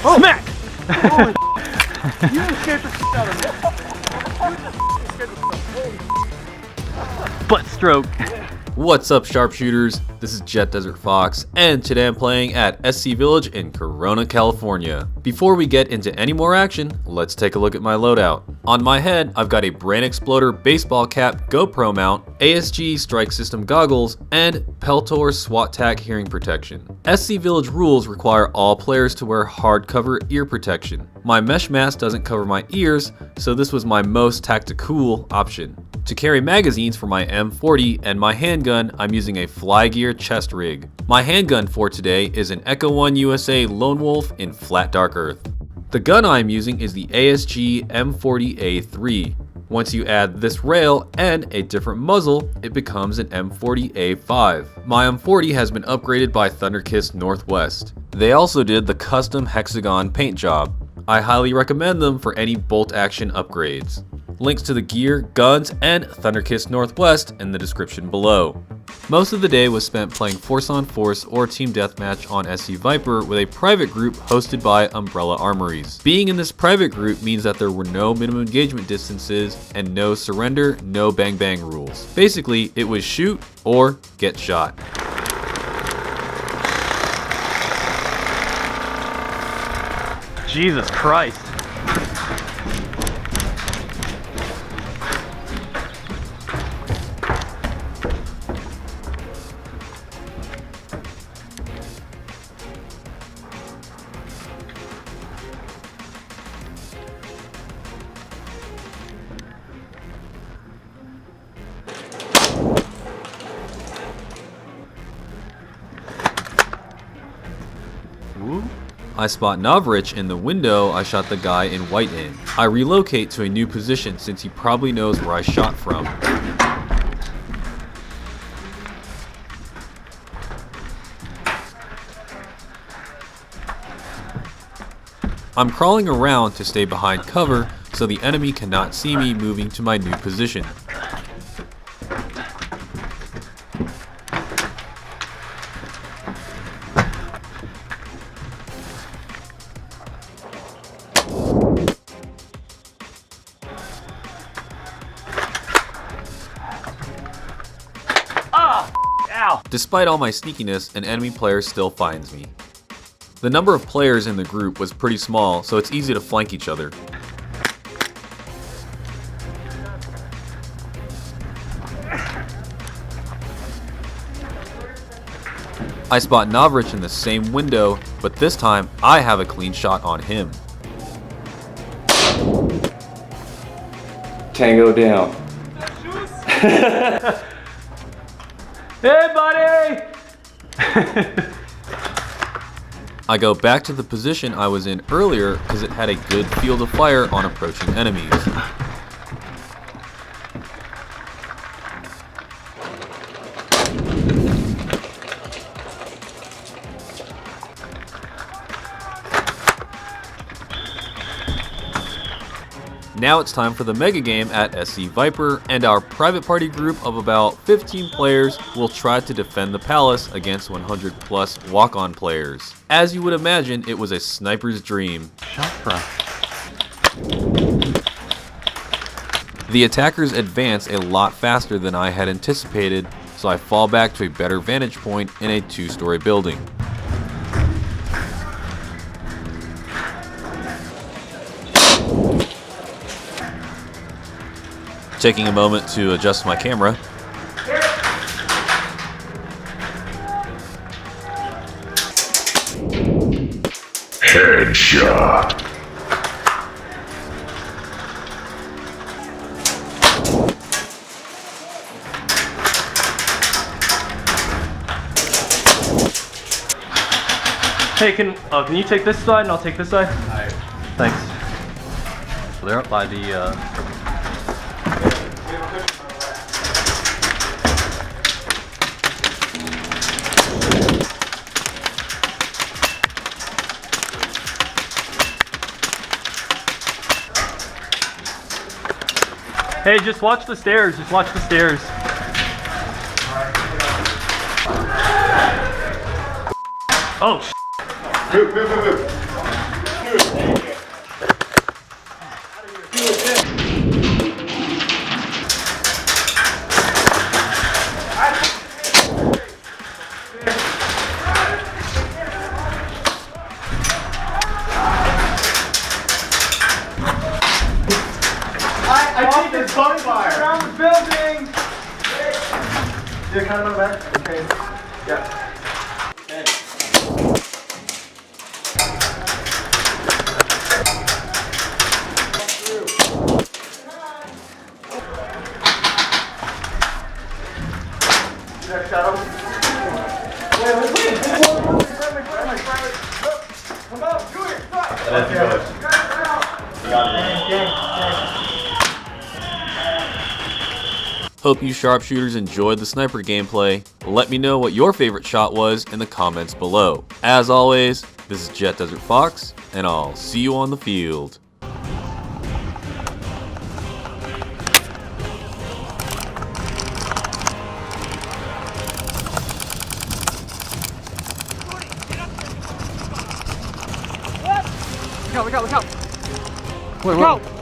Oh. Smack! Holy you just scared the shit out of me. You just scared the shit out of me. Butt stroke. What's up, sharpshooters? This is DesertFox, and today I'm playing at SC Village in Corona, California. Before we get into any more action, let's take a look at my loadout. On my head, I've got a Brain Exploder baseball cap GoPro mount, ASG strike system goggles, and Peltor SWAT TAC hearing protection. SC Village rules require all players to wear hardcover ear protection. My mesh mask doesn't cover my ears, so this was my most tactical option. To carry magazines for my M40 and my handgun, I'm using a Flygear chest rig. My handgun for today is an Echo 1 USA Lone Wolf in flat dark earth. The gun I'm using is the ASG M40A3. Once you add this rail and a different muzzle, it becomes an M40A5. My M40 has been upgraded by Thunderkiss Northwest. They also did the custom hexagon paint job. I highly recommend them for any bolt action upgrades. Links to the gear, guns, and Thunderkiss Northwest in the description below. Most of the day was spent playing Force on Force or Team Deathmatch on SC Viper with a private group hosted by Umbrella Armories. Being in this private group means that there were no minimum engagement distances and no surrender, no bang bang rules. Basically, it was shoot or get shot. Jesus Christ. I spot Navrich in the window I shot the guy in white in. I relocate to a new position since he probably knows where I shot from. I'm crawling around to stay behind cover so the enemy cannot see me moving to my new position. Ow. Despite all my sneakiness, an enemy player still finds me. The number of players in the group was pretty small, so it's easy to flank each other. I spot Navrich in the same window, but this time I have a clean shot on him. Tango down. Hey, buddy! I go back to the position I was in earlier because it had a good field of fire on approaching enemies. Now it's time for the mega game at SC Viper, and our private party group of about 15 players will try to defend the palace against 100 plus walk-on players. As you would imagine, it was a sniper's dream. Shot from. The attackers advance a lot faster than I had anticipated, so I fall back to a better vantage point in a 2-story building. Taking a moment to adjust my camera. Headshot. Hey, can you take this side and I'll take this side? Alright. Thanks. So they're up by the Hey, just watch the stairs. Just watch the stairs. Oh, Move. I think it's bonfire. Around the building. You're kind of back. Okay. Yeah. Okay. Next shadow. Wait. Come on, do it. That's good. Hope you sharpshooters enjoyed the sniper gameplay. Let me know what your favorite shot was in the comments below. As always, this is Jet Desert Fox, and I'll see you on the field. Look out. Look out.